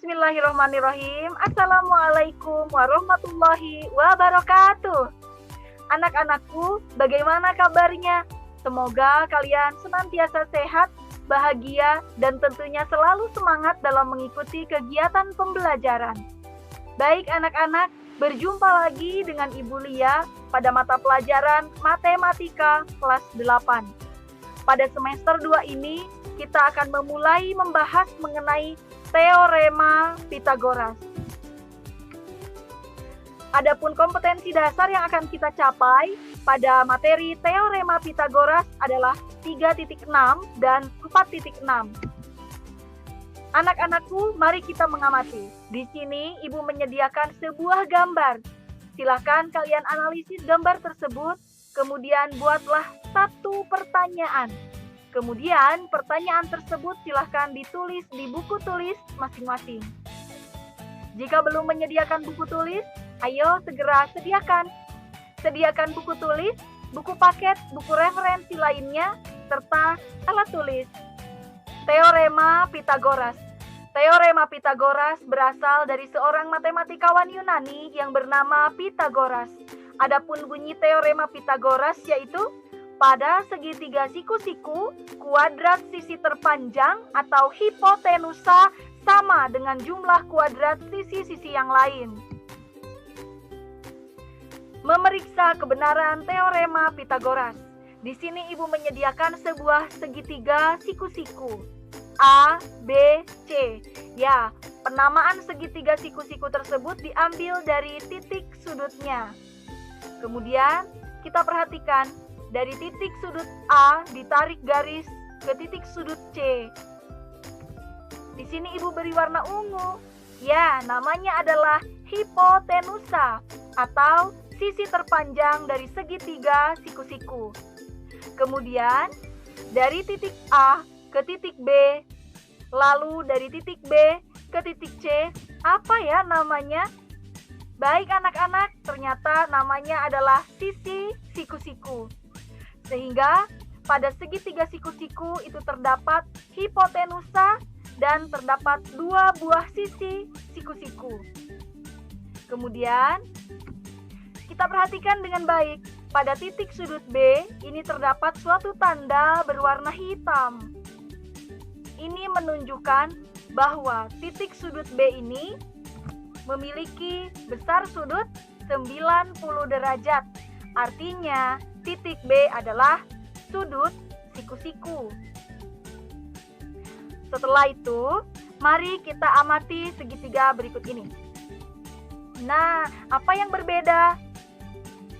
Bismillahirrahmanirrahim. Assalamualaikum warahmatullahi wabarakatuh. Anak-anakku, bagaimana kabarnya? Semoga kalian senantiasa sehat, bahagia, dan tentunya selalu semangat dalam mengikuti kegiatan pembelajaran. Baik anak-anak, berjumpa lagi dengan Ibu Lia pada mata pelajaran Matematika kelas 8. Pada semester 2 ini, kita akan memulai membahas mengenai Teorema Pitagoras. Adapun kompetensi dasar yang akan kita capai pada materi Teorema Pitagoras adalah 3.6 dan 4.6. Anak-anakku, mari kita mengamati. Di sini Ibu menyediakan sebuah gambar. Silakan kalian analisis gambar tersebut, kemudian buatlah satu pertanyaan. Kemudian pertanyaan tersebut silahkan ditulis di buku tulis masing-masing. Jika belum menyediakan buku tulis, ayo segera sediakan. Sediakan buku tulis, buku paket, buku referensi lainnya, serta alat tulis. Teorema Pitagoras. Teorema Pitagoras berasal dari seorang matematikawan Yunani yang bernama Pitagoras. Adapun bunyi Teorema Pitagoras yaitu pada segitiga siku-siku, kuadrat sisi terpanjang atau hipotenusa sama dengan jumlah kuadrat sisi-sisi yang lain. Memeriksa kebenaran Teorema Pitagoras. Di sini Ibu menyediakan sebuah segitiga siku-siku. A, B, C. Ya, penamaan segitiga siku-siku tersebut diambil dari titik sudutnya. Kemudian, kita perhatikan dari titik sudut A ditarik garis ke titik sudut C. Di sini Ibu beri warna ungu. Ya, namanya adalah hipotenusa atau sisi terpanjang dari segitiga siku-siku. Kemudian, dari titik A ke titik B, lalu dari titik B ke titik C, apa ya namanya? Baik anak-anak, ternyata namanya adalah sisi siku-siku. Sehingga pada segitiga siku-siku itu terdapat hipotenusa dan terdapat dua buah sisi siku-siku. Kemudian kita perhatikan dengan baik. Pada titik sudut B ini terdapat suatu tanda berwarna hitam. Ini menunjukkan bahwa titik sudut B ini memiliki besar sudut 90 derajat. Artinya titik B adalah sudut siku-siku. Setelah itu, mari kita amati segitiga berikut ini. Nah, apa yang berbeda?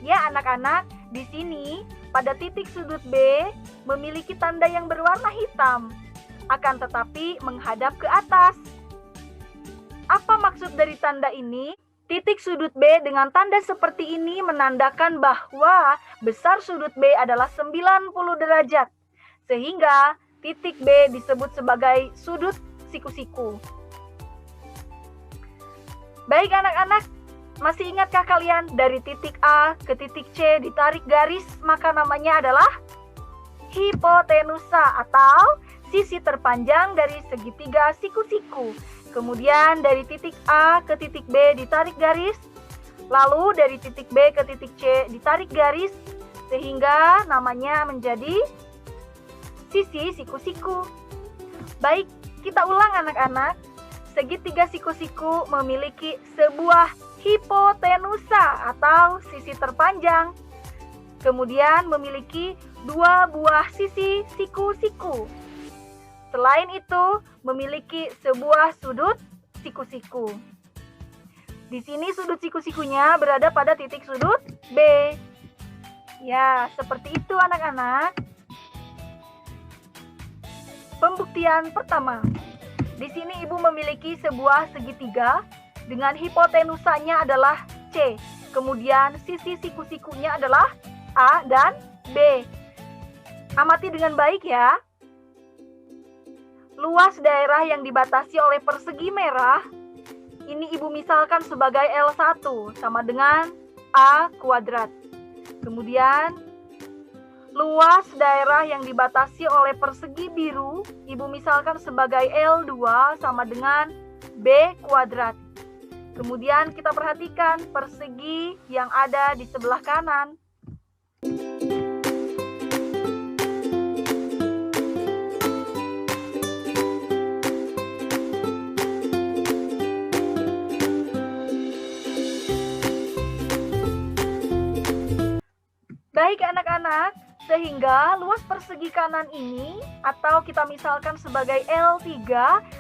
Ya anak-anak, di sini pada titik sudut B memiliki tanda yang berwarna hitam, akan tetapi menghadap ke atas. Apa maksud dari tanda ini? Titik sudut B dengan tanda seperti ini menandakan bahwa besar sudut B adalah 90 derajat. Sehingga titik B disebut sebagai sudut siku-siku. Baik anak-anak, masih ingatkah kalian dari titik A ke titik C ditarik garis, maka namanya adalah hipotenusa atau sisi terpanjang dari segitiga siku-siku. Kemudian dari titik A ke titik B ditarik garis, lalu dari titik B ke titik C ditarik garis, sehingga namanya menjadi sisi siku-siku. Baik, kita ulang anak-anak. Segitiga siku-siku memiliki sebuah hipotenusa atau sisi terpanjang. Kemudian memiliki dua buah sisi siku-siku. Selain itu, memiliki sebuah sudut siku-siku. Di sini sudut siku-sikunya berada pada titik sudut B. Ya, seperti itu anak-anak. Pembuktian pertama. Di sini Ibu memiliki sebuah segitiga dengan hipotenusanya adalah C. Kemudian sisi siku-sikunya adalah A dan B. Amati dengan baik ya. Luas daerah yang dibatasi oleh persegi merah, ini Ibu misalkan sebagai L1 sama dengan A kuadrat. Kemudian, luas daerah yang dibatasi oleh persegi biru, Ibu misalkan sebagai L2 sama dengan B kuadrat. Kemudian kita perhatikan persegi yang ada di sebelah kanan. Baik anak-anak, sehingga luas persegi kanan ini atau kita misalkan sebagai L3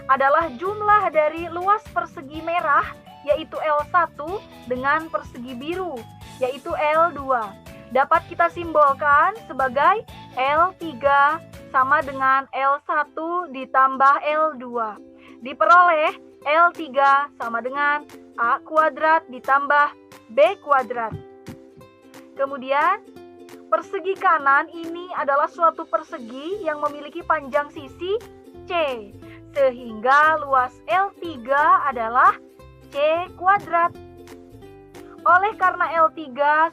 adalah jumlah dari luas persegi merah yaitu L1 dengan persegi biru yaitu L2. Dapat kita simbolkan sebagai L3 sama dengan L1 ditambah L2. Diperoleh L3 sama dengan A kuadrat ditambah B kuadrat. Kemudian persegi kanan ini adalah suatu persegi yang memiliki panjang sisi C, sehingga luas L3 adalah C kuadrat. Oleh karena L3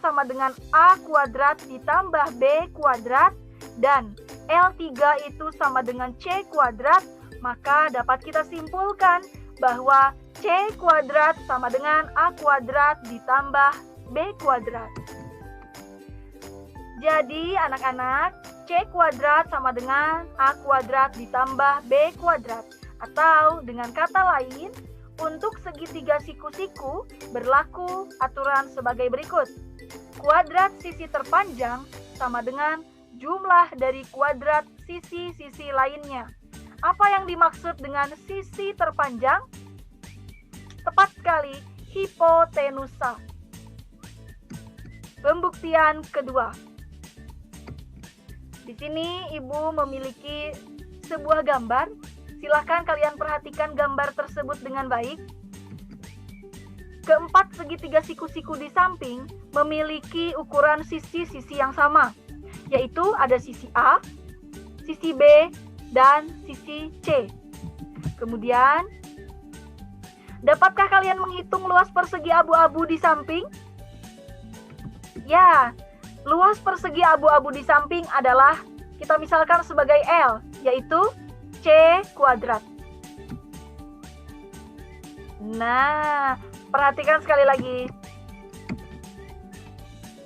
sama dengan A kuadrat ditambah B kuadrat dan L3 itu sama dengan C kuadrat, maka dapat kita simpulkan bahwa C kuadrat sama dengan A kuadrat ditambah B kuadrat. Jadi anak-anak, C kuadrat sama dengan A kuadrat ditambah B kuadrat. Atau dengan kata lain, untuk segitiga siku-siku berlaku aturan sebagai berikut. Kuadrat sisi terpanjang sama dengan jumlah dari kuadrat sisi-sisi lainnya. Apa yang dimaksud dengan sisi terpanjang? Tepat sekali, hipotenusa. Pembuktian kedua. Di sini Ibu memiliki sebuah gambar. Silakan kalian perhatikan gambar tersebut dengan baik. Keempat segitiga siku-siku di samping memiliki ukuran sisi-sisi yang sama, yaitu ada sisi A, sisi B, dan sisi C. Kemudian, dapatkah kalian menghitung luas persegi abu-abu di samping? Ya, luas persegi abu-abu di samping adalah kita misalkan sebagai L, yaitu C kuadrat. Nah, perhatikan sekali lagi.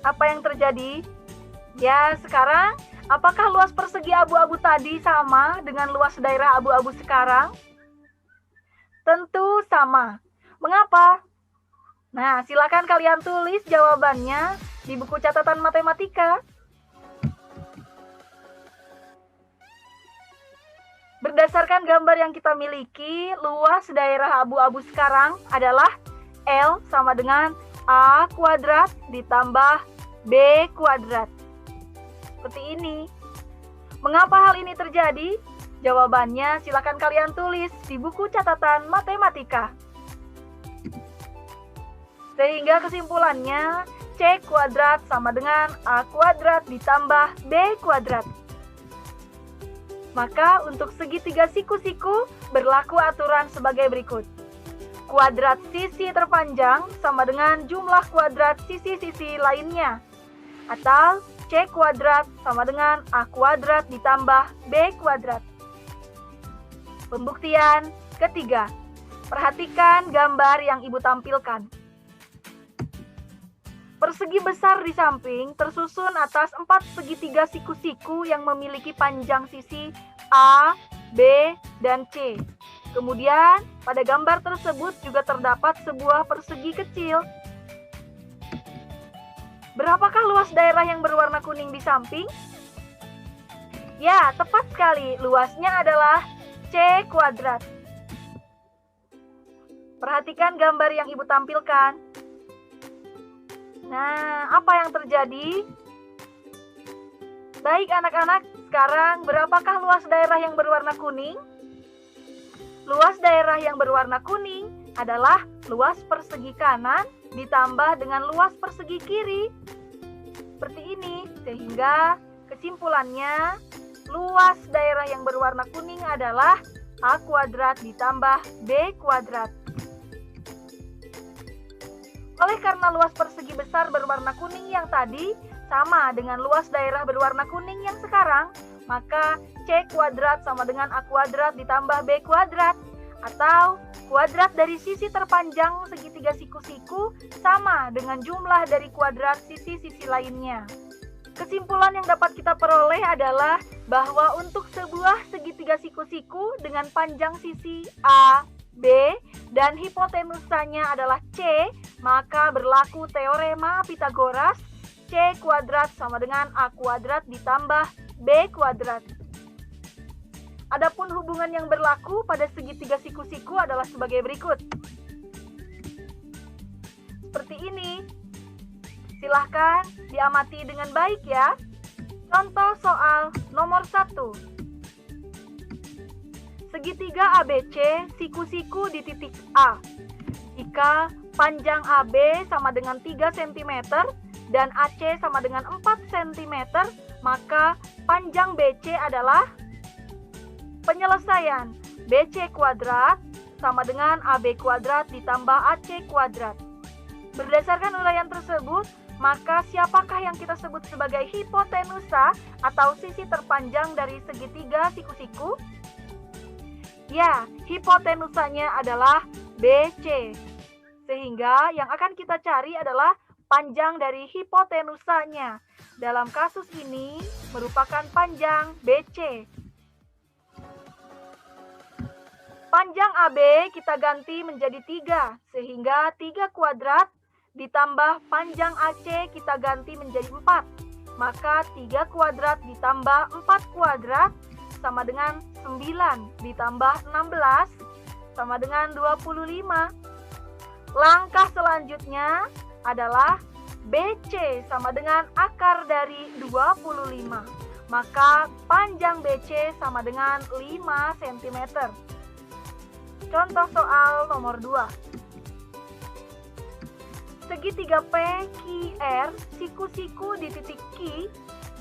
Apa yang terjadi? Ya, sekarang apakah luas persegi abu-abu tadi sama dengan luas daerah abu-abu sekarang? Tentu sama. Mengapa? Nah, silakan kalian tulis jawabannya di buku catatan matematika. Berdasarkan gambar yang kita miliki, luas daerah abu-abu sekarang adalah L sama dengan A kuadrat ditambah B kuadrat. Seperti ini. Mengapa hal ini terjadi? Jawabannya silakan kalian tulis di buku catatan matematika. Sehingga kesimpulannya, C kuadrat sama dengan A kuadrat ditambah B kuadrat. Maka untuk segitiga siku-siku berlaku aturan sebagai berikut. Kuadrat sisi terpanjang sama dengan jumlah kuadrat sisi-sisi lainnya. Atau C kuadrat sama dengan A kuadrat ditambah B kuadrat. Pembuktian ketiga. Perhatikan gambar yang Ibu tampilkan. Persegi besar di samping tersusun atas 4 segitiga siku-siku yang memiliki panjang sisi A, B, dan C. Kemudian, pada gambar tersebut juga terdapat sebuah persegi kecil. Berapakah luas daerah yang berwarna kuning di samping? Ya, tepat sekali. Luasnya adalah C kuadrat. Perhatikan gambar yang Ibu tampilkan. Nah, apa yang terjadi? Baik anak-anak, sekarang berapakah luas daerah yang berwarna kuning? Luas daerah yang berwarna kuning adalah luas persegi kanan ditambah dengan luas persegi kiri. Seperti ini, sehingga kesimpulannya luas daerah yang berwarna kuning adalah A kuadrat ditambah B kuadrat. Oleh karena luas persegi besar berwarna kuning yang tadi sama dengan luas daerah berwarna kuning yang sekarang, maka C kuadrat sama dengan A kuadrat ditambah B kuadrat. atau kuadrat dari sisi terpanjang segitiga siku-siku sama dengan jumlah dari kuadrat sisi-sisi lainnya. Kesimpulan yang dapat kita peroleh adalah bahwa untuk sebuah segitiga siku-siku dengan panjang sisi A, B, dan hipotenusanya adalah C, maka berlaku teorema Pitagoras, C kuadrat sama dengan A kuadrat ditambah B kuadrat. Adapun hubungan yang berlaku pada segitiga siku-siku adalah sebagai berikut. Seperti ini. Silahkan diamati dengan baik ya. Contoh soal nomor 1. Segitiga ABC siku-siku di titik A. Jika panjang AB sama dengan 3 cm dan AC sama dengan 4 cm, maka panjang BC adalah penyelesaian BC kuadrat sama dengan AB kuadrat ditambah AC kuadrat. Berdasarkan uraian tersebut, maka siapakah yang kita sebut sebagai hipotenusa atau sisi terpanjang dari segitiga siku-siku? Ya, hipotenusanya adalah BC. Sehingga yang akan kita cari adalah panjang dari hipotenusanya. Dalam kasus ini merupakan panjang BC. Panjang AB kita ganti menjadi 3, sehingga 3 kuadrat ditambah panjang AC kita ganti menjadi 4. Maka 3 kuadrat ditambah 4 kuadrat sama dengan 9 ditambah 16 sama dengan 25. Langkah selanjutnya adalah BC sama dengan akar dari 25. Maka panjang BC sama dengan 5 cm. Contoh soal nomor 2. Segitiga PQR siku-siku di titik Q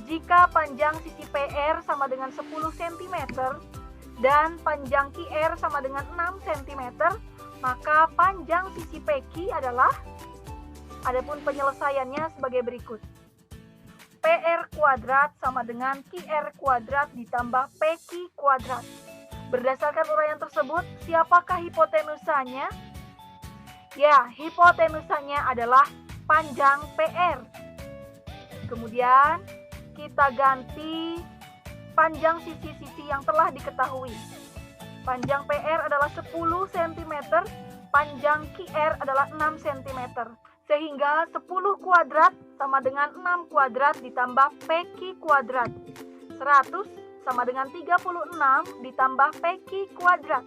jika panjang sisi PR sama dengan 10 cm dan panjang QR sama dengan 6 cm, maka panjang sisi PQ adalah, adapun penyelesaiannya sebagai berikut. PR kuadrat sama dengan QR kuadrat ditambah PQ kuadrat. Berdasarkan uraian tersebut, siapakah hipotenusanya? Ya, hipotenusanya adalah panjang PR. Kemudian kita ganti panjang sisi-sisi yang telah diketahui. Panjang PR adalah 10 cm, panjang QR adalah 6 cm. Sehingga 10 kuadrat sama dengan 6 kuadrat ditambah PQ kuadrat. 100 sama dengan 36 ditambah PQ kuadrat.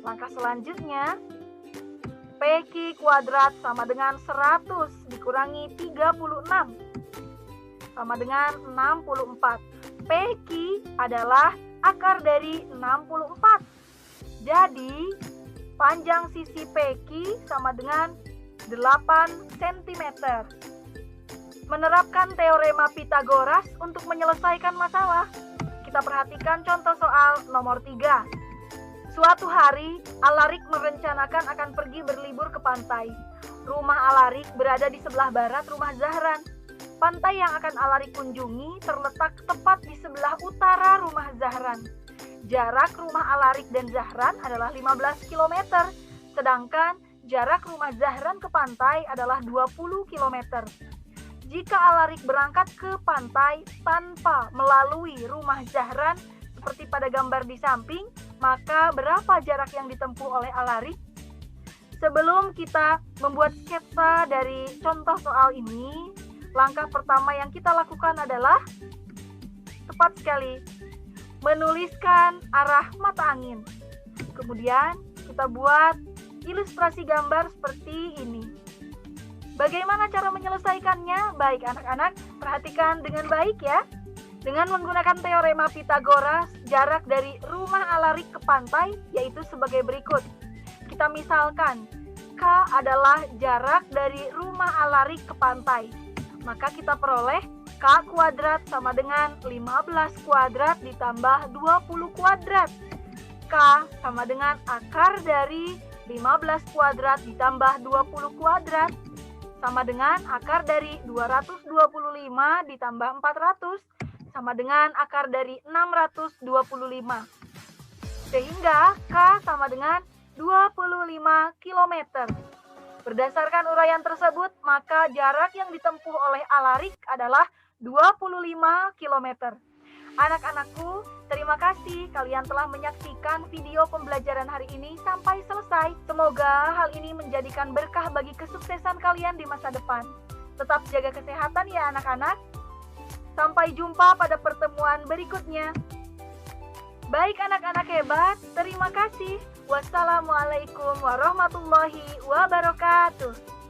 Langkah selanjutnya, PQ kuadrat sama dengan 100 dikurangi 36 sama dengan 64. PQ adalah akar dari 64. Jadi, panjang sisi PQ sama dengan 8 cm. Menerapkan teorema Pitagoras untuk menyelesaikan masalah. Kita perhatikan contoh soal nomor 3. Suatu hari, Alarik merencanakan akan pergi berlibur ke pantai. Rumah Alarik berada di sebelah barat rumah Zahran. Pantai yang akan Alarik kunjungi terletak tepat di sebelah utara rumah Zahran. Jarak rumah Alarik dan Zahran adalah 15 km, sedangkan jarak rumah Zahran ke pantai adalah 20 km. Jika Alarik berangkat ke pantai tanpa melalui rumah Zahran, seperti pada gambar di samping, maka berapa jarak yang ditempuh oleh Alarik? Sebelum kita membuat sketsa dari contoh soal ini, langkah pertama yang kita lakukan adalah tepat sekali menuliskan arah mata angin. Kemudian kita buat ilustrasi gambar seperti ini. Bagaimana cara menyelesaikannya? Baik anak-anak, perhatikan dengan baik ya. Dengan menggunakan teorema Pitagoras, jarak dari rumah Alarik ke pantai yaitu sebagai berikut. Kita misalkan, K adalah jarak dari rumah Alarik ke pantai. Maka kita peroleh K kuadrat sama dengan 15 kuadrat ditambah 20 kuadrat. K sama dengan akar dari 15 kuadrat ditambah 20 kuadrat sama dengan akar dari 225 ditambah 400 sama dengan akar dari 625. Sehingga K sama dengan 25 km. Berdasarkan uraian tersebut, maka jarak yang ditempuh oleh Alarik adalah 25 km. Anak-anakku, terima kasih kalian telah menyaksikan video pembelajaran hari ini sampai selesai. Semoga hal ini menjadikan berkah bagi kesuksesan kalian di masa depan. Tetap jaga kesehatan ya anak-anak. Sampai jumpa pada pertemuan berikutnya. Baik anak-anak hebat, terima kasih. Wassalamualaikum warahmatullahi wabarakatuh.